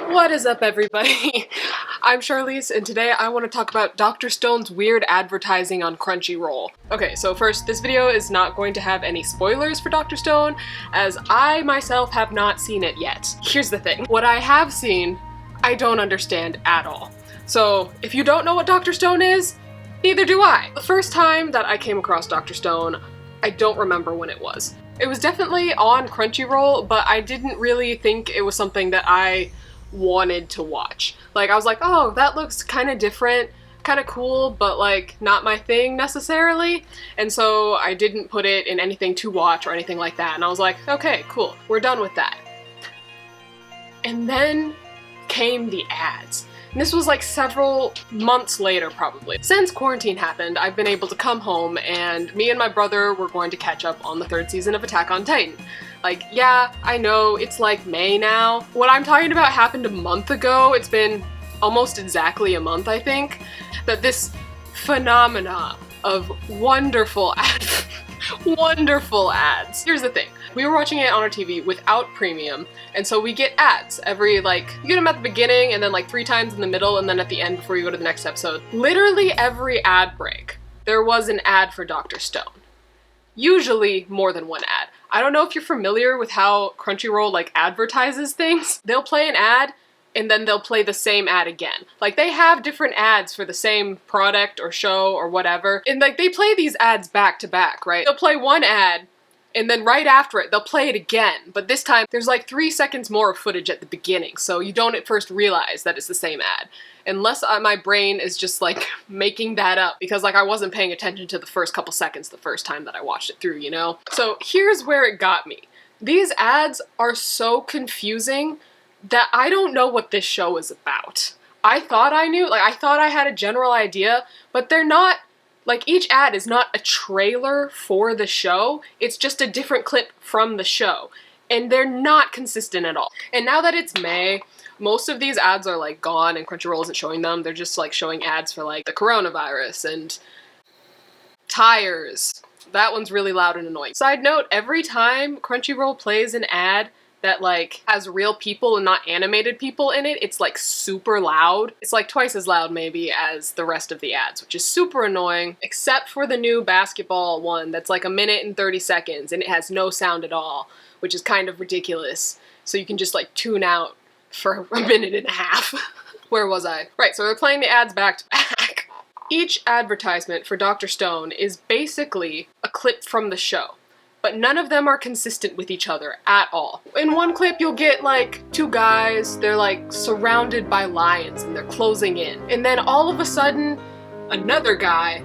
What is up, everybody? I'm Charlize, and today I want to talk about Dr. Stone's weird advertising on Crunchyroll. Okay, so first, this video is not going to have any spoilers for Dr. Stone, as I myself have not seen it yet. Here's the thing. What I have seen, I don't understand at all. So, if you don't know what Dr. Stone is, neither do I. The first time that I came across Dr. Stone, I don't remember when it was. It was definitely on Crunchyroll, but I didn't really think it was something that I wanted to watch. Like, I was like, oh, that looks kind of different, kind of cool, but like not my thing necessarily. And so I didn't put it in anything to watch or anything like that. And I was like, okay, cool, we're done with that. And then came the ads. And this was like several months later, probably. Since quarantine happened, I've been able to come home, and me and my brother were going to catch up on the third season of Attack on Titan. Like, yeah, I know, it's like May now. What I'm talking about happened a month ago. It's been almost exactly a month, I think, that this phenomena of wonderful ads. Wonderful ads. Here's the thing. We were watching it on our TV without premium, and so we get ads every, like, you get them at the beginning and then like 3 times in the middle and then at the end before you go to the next episode. Literally every ad break, there was an ad for Dr. Stone. Usually more than one ad. I don't know if you're familiar with how Crunchyroll like advertises things. They'll play an ad and then they'll play the same ad again. Like, they have different ads for the same product or show or whatever, and like they play these ads back to back, right? They'll play one ad and then right after it, they'll play it again. But this time, there's like 3 seconds more of footage at the beginning, so you don't at first realize that it's the same ad. Unless my brain is just like making that up, because like I wasn't paying attention to the first couple seconds the first time that I watched it through, you know? So here's where it got me. These ads are so confusing that I don't know what this show is about. I thought I knew, like I thought I had a general idea, but they're not. Like, each ad is not a trailer for the show, it's just a different clip from the show. And they're not consistent at all. And now that it's May, most of these ads are like gone and Crunchyroll isn't showing them. They're just like showing ads for like the coronavirus and tires. That one's really loud and annoying. Side note, every time Crunchyroll plays an ad that like has real people and not animated people in it, it's like super loud. It's like twice as loud maybe as the rest of the ads, which is super annoying, except for the new basketball one that's like 1 minute and 30 seconds and it has no sound at all, which is kind of ridiculous. So you can just like tune out for 1.5 minutes. Where was I? Right, so they're playing the ads back to back. Each advertisement for Dr. Stone is basically a clip from the show, but none of them are consistent with each other at all. In one clip, you'll get like 2 guys, they're like surrounded by lions and they're closing in. And then all of a sudden, another guy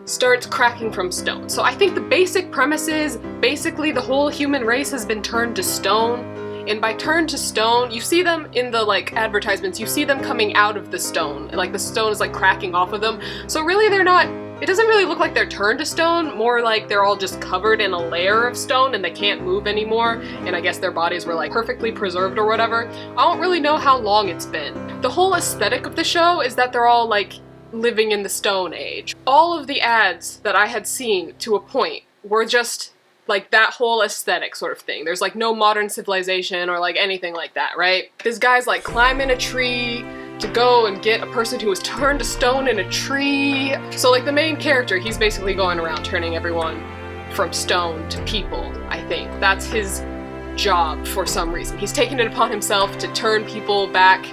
starts cracking from stone. So I think the basic premise is basically the whole human race has been turned to stone. And by turned to stone, you see them in the like advertisements, you see them coming out of the stone. Like the stone is like cracking off of them. So really they're not, it doesn't really look like they're turned to stone, more like they're all just covered in a layer of stone and they can't move anymore, and I guess their bodies were like perfectly preserved or whatever. I don't really know how long it's been. The whole aesthetic of the show is that they're all like living in the Stone Age. All of the ads that I had seen to a point were just like that whole aesthetic sort of thing. There's like no modern civilization or like anything like that, right? This guy's like climbing a tree to go and get a person who was turned to stone in a tree. So like the main character, he's basically going around turning everyone from stone to people, I think. That's his job for some reason. He's taken it upon himself to turn people back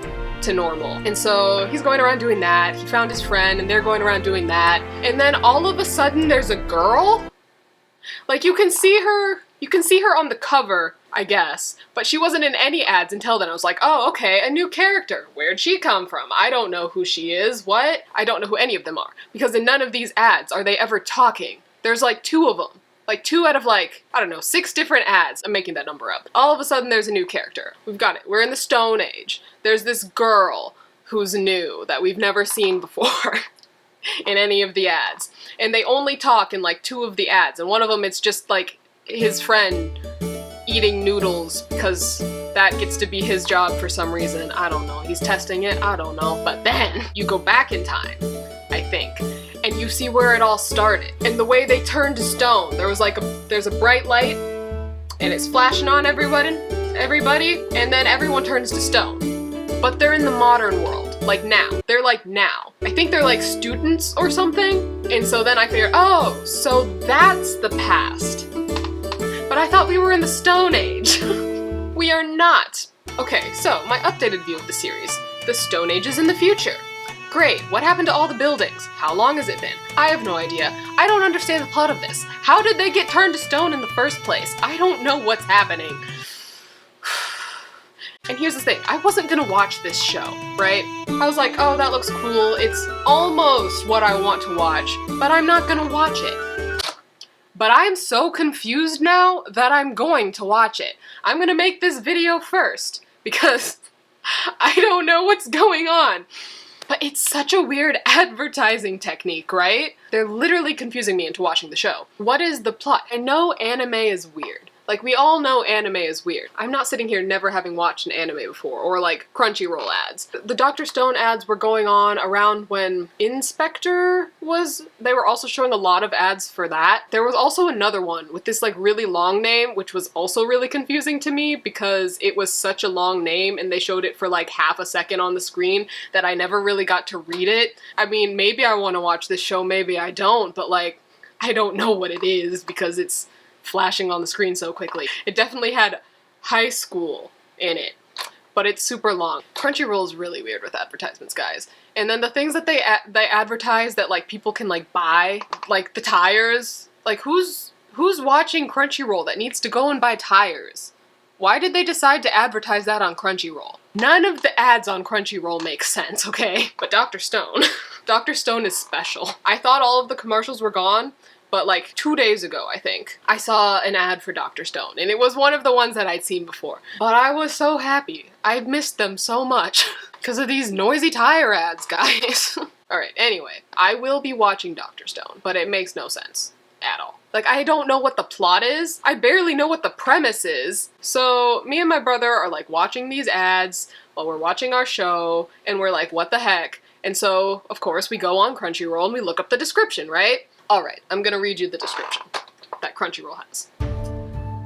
to normal. And so he's going around doing that. He found his friend and they're going around doing that. And then all of a sudden there's a girl. Like you can see her on the cover, I guess, but she wasn't in any ads until then. I was like, oh, okay, a new character. Where'd she come from? I don't know who she is. What? I don't know who any of them are. Because in none of these ads are they ever talking. There's like 2 of them. Like 2 out of like, I don't know, 6 different ads. I'm making that number up. All of a sudden there's a new character. We've got it. We're in the Stone Age. There's this girl who's new that we've never seen before in any of the ads. And they only talk in like 2 of the ads. And one of them it's just like his friend eating noodles because that gets to be his job for some reason. I don't know. He's testing it. I don't know. But then you go back in time, I think, and you see where it all started. And the way they turned to stone, there's a bright light and it's flashing on everybody, and then everyone turns to stone. but they're in the modern world, like now. They're like now. I think they're like students or something. And so then I figured, oh, so that's the past. But I thought we were in the Stone Age. We are not. Okay, so my updated view of the series. The Stone Age is in the future. Great, what happened to all the buildings? How long has it been? I have no idea. I don't understand the plot of this. How did they get turned to stone in the first place? I don't know what's happening. And here's the thing, I wasn't gonna watch this show, right? I was like, oh, that looks cool. It's almost what I want to watch, but I'm not gonna watch it. But I'm so confused now that I'm going to watch it. I'm gonna make this video first, because I don't know what's going on. But it's such a weird advertising technique, right? They're literally confusing me into watching the show. What is the plot? I know anime is weird. Like, we all know anime is weird. I'm not sitting here never having watched an anime before, or like Crunchyroll ads. The Dr. Stone ads were going on around when Inspector was, they were also showing a lot of ads for that. There was also another one with this like really long name, which was also really confusing to me because it was such a long name and they showed it for like half a second on the screen that I never really got to read it. I mean, maybe I want to watch this show, maybe I don't, but like, I don't know what it is because it's flashing on the screen so quickly. It definitely had high school in it, but it's super long. Crunchyroll is really weird with advertisements, guys. And then the things that they advertise that like people can like buy, like the tires. Like who's watching Crunchyroll that needs to go and buy tires? Why did they decide to advertise that on Crunchyroll? None of the ads on Crunchyroll make sense, okay? But Dr. Stone. Dr. Stone is special. I thought all of the commercials were gone, but like 2 days ago, I think, I saw an ad for Dr. Stone, and it was one of the ones that I'd seen before. But I was so happy. I missed them so much because of these noisy tire ads, guys. Alright, anyway, I will be watching Dr. Stone, but it makes no sense at all. Like, I don't know what the plot is. I barely know what the premise is. So me and my brother are like watching these ads while we're watching our show, and we're like, what the heck? And so, of course, we go on Crunchyroll and we look up the description, right? Alright, I'm gonna read you the description that Crunchyroll has.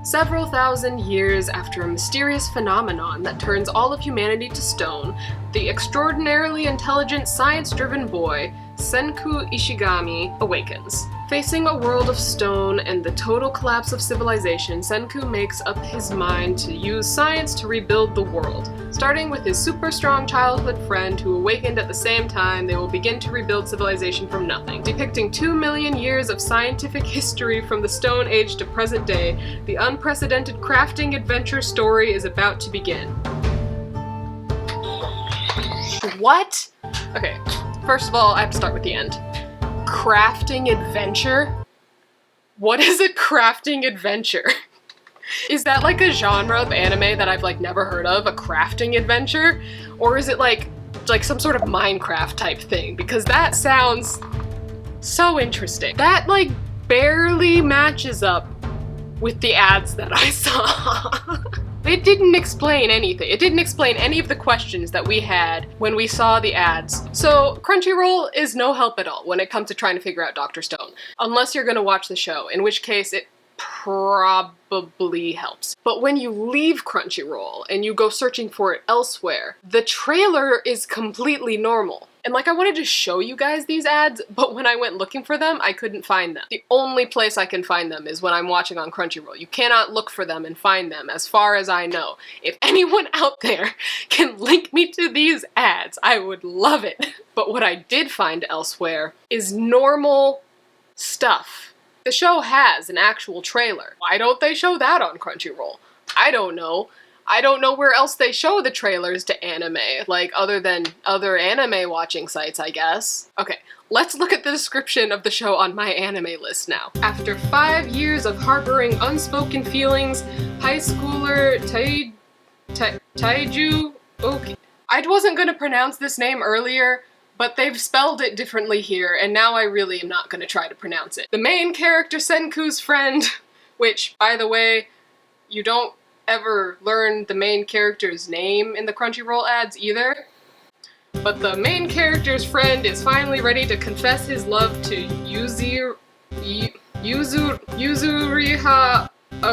Several thousand years after a mysterious phenomenon that turns all of humanity to stone, the extraordinarily intelligent, science-driven boy, Senku Ishigami, awakens. Facing a world of stone and the total collapse of civilization, Senku makes up his mind to use science to rebuild the world. Starting with his super strong childhood friend who awakened at the same time, they will begin to rebuild civilization from nothing. Depicting 2 million years of scientific history from the Stone Age to present day, the unprecedented crafting adventure story is about to begin. What? Okay, first of all, I have to start with the end. Crafting adventure? What is a crafting adventure? Is that like a genre of anime that I've like never heard of, a crafting adventure? Or is it like some sort of Minecraft type thing? Because that sounds so interesting. That like barely matches up with the ads that I saw. It didn't explain anything. It didn't explain any of the questions that we had when we saw the ads. So Crunchyroll is no help at all when it comes to trying to figure out Dr. Stone. Unless you're gonna watch the show, in which case it probably helps. But when you leave Crunchyroll and you go searching for it elsewhere, the trailer is completely normal. And like I wanted to show you guys these ads, but when I went looking for them, I couldn't find them. The only place I can find them is when I'm watching on Crunchyroll. You cannot look for them and find them, as far as I know. If anyone out there can link me to these ads, I would love it. But what I did find elsewhere is normal stuff. The show has an actual trailer. Why don't they show that on Crunchyroll? I don't know. I don't know where else they show the trailers to anime, like other than other anime watching sites, I guess. Okay, let's look at the description of the show on my anime list now. After 5 years of harboring unspoken feelings, high schooler Taiju, okay. I wasn't gonna pronounce this name earlier, but they've spelled it differently here, and now I really am not gonna try to pronounce it. The main character, Senku's friend, which, by the way, you don't ever learn the main character's name in the Crunchyroll ads either. But the main character's friend is finally ready to confess his love to Yuzuriha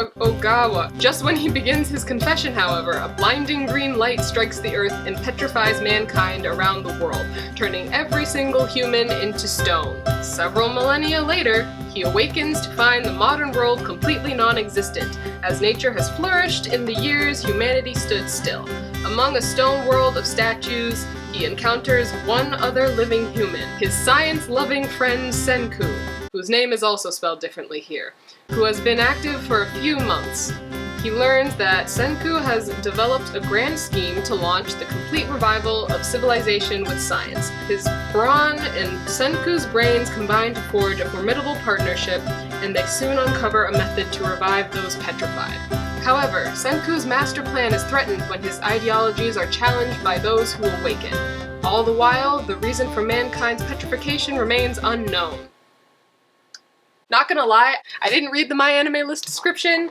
Ogawa. Just when he begins his confession, however, a blinding green light strikes the earth and petrifies mankind around the world, turning every single human into stone. Several millennia later, he awakens to find the modern world completely non-existent, as nature has flourished in the years humanity stood still. Among a stone world of statues, he encounters one other living human, his science-loving friend Senku, whose name is also spelled differently here, who has been active for a few months. He learns that Senku has developed a grand scheme to launch the complete revival of civilization with science. His brawn and Senku's brains combine to forge a formidable partnership, and they soon uncover a method to revive those petrified. However, Senku's master plan is threatened when his ideologies are challenged by those who awaken. All the while, the reason for mankind's petrification remains unknown. Not gonna lie, I didn't read the My Anime List description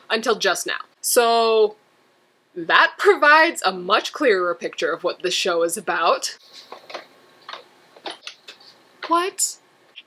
until just now. So that provides a much clearer picture of what the show is about. What?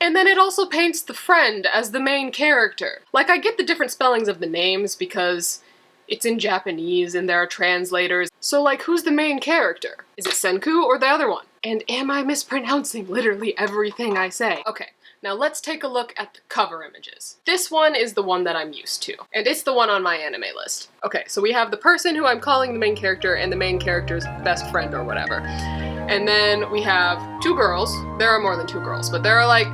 And then it also paints the friend as the main character. Like, I get the different spellings of the names because it's in Japanese and there are translators. So like, who's the main character? Is it Senku or the other one? And am I mispronouncing literally everything I say? Okay. Now let's take a look at the cover images. This one is the one that I'm used to, and it's the one on My Anime List. Okay, so we have the person who I'm calling the main character and the main character's best friend or whatever. And then we have two girls. There are more than two girls, but there are like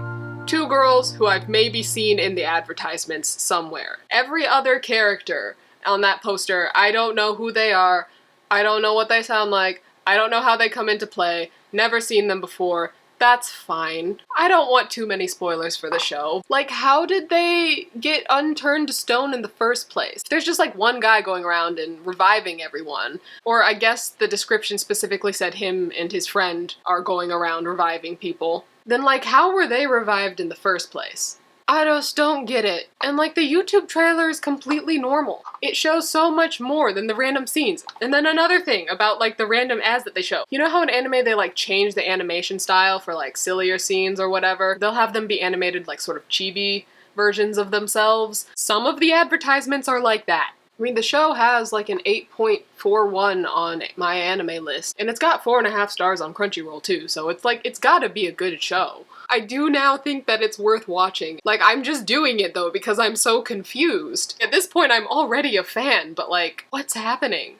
two girls who I've maybe seen in the advertisements somewhere. Every other character on that poster, I don't know who they are, I don't know what they sound like, I don't know how they come into play, never seen them before. That's fine. I don't want too many spoilers for the show. Like, how did they get unturned to stone in the first place? There's just like one guy going around and reviving everyone. Or I guess the description specifically said him and his friend are going around reviving people. Then like, how were they revived in the first place? I just don't get it. And like, the YouTube trailer is completely normal. It shows so much more than the random scenes. And then another thing about like the random ads that they show. You know how in anime they like change the animation style for like sillier scenes or whatever? They'll have them be animated like sort of chibi versions of themselves. Some of the advertisements are like that. I mean, the show has like an 8.41 on My Anime List, and it's got 4.5 stars on Crunchyroll too, so it's like, it's gotta be a good show. I do now think that it's worth watching. Like, I'm just doing it though because I'm so confused. At this point, I'm already a fan, but like, what's happening?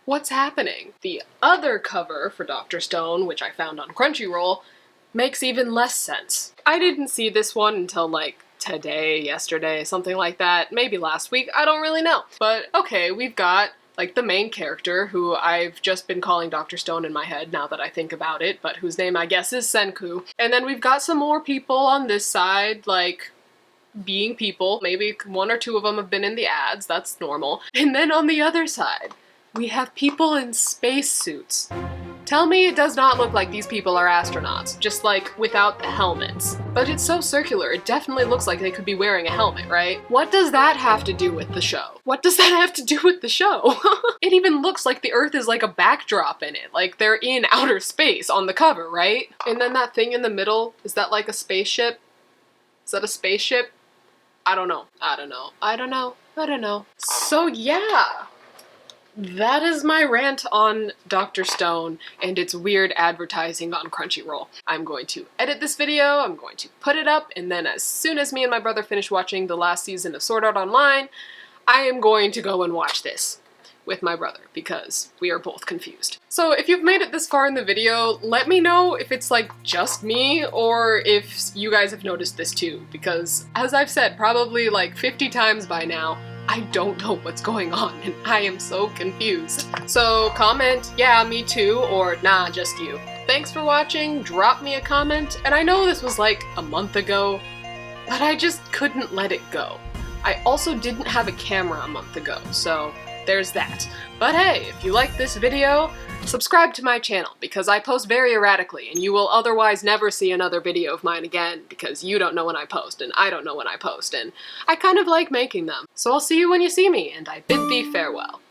What's happening? The other cover for Dr. Stone, which I found on Crunchyroll, makes even less sense. I didn't see this one until like today, yesterday, something like that. Maybe last week, I don't really know. But okay, we've got like the main character, who I've just been calling Dr. Stone in my head now that I think about it, but whose name I guess is Senku. And then we've got some more people on this side, like being people. Maybe one or two of them have been in the ads, that's normal. And then on the other side, we have people in spacesuits. Tell me it does not look like these people are astronauts, just like without the helmets. But it's so circular, it definitely looks like they could be wearing a helmet, right? What does that have to do with the show? What does that have to do with the show? It even looks like the Earth is like a backdrop in it, like they're in outer space on the cover, right? And then that thing in the middle, is that like a spaceship? Is that a spaceship? I don't know. I don't know. I don't know. I don't know. So yeah. That is my rant on Dr. Stone and its weird advertising on Crunchyroll. I'm going to edit this video, I'm going to put it up, and then as soon as me and my brother finish watching the last season of Sword Art Online, I am going to go and watch this with my brother because we are both confused. So if you've made it this far in the video, let me know if it's like just me or if you guys have noticed this too, because as I've said probably like 50 times by now, I don't know what's going on and I am so confused. So comment, yeah, me too, or nah, just you. Thanks for watching, drop me a comment, and I know this was like a month ago, but I just couldn't let it go. I also didn't have a camera a month ago, so there's that. But hey, if you like this video, subscribe to my channel because I post very erratically and you will otherwise never see another video of mine again because you don't know when I post and I don't know when I post and I kind of like making them. So I'll see you when you see me and I bid thee farewell.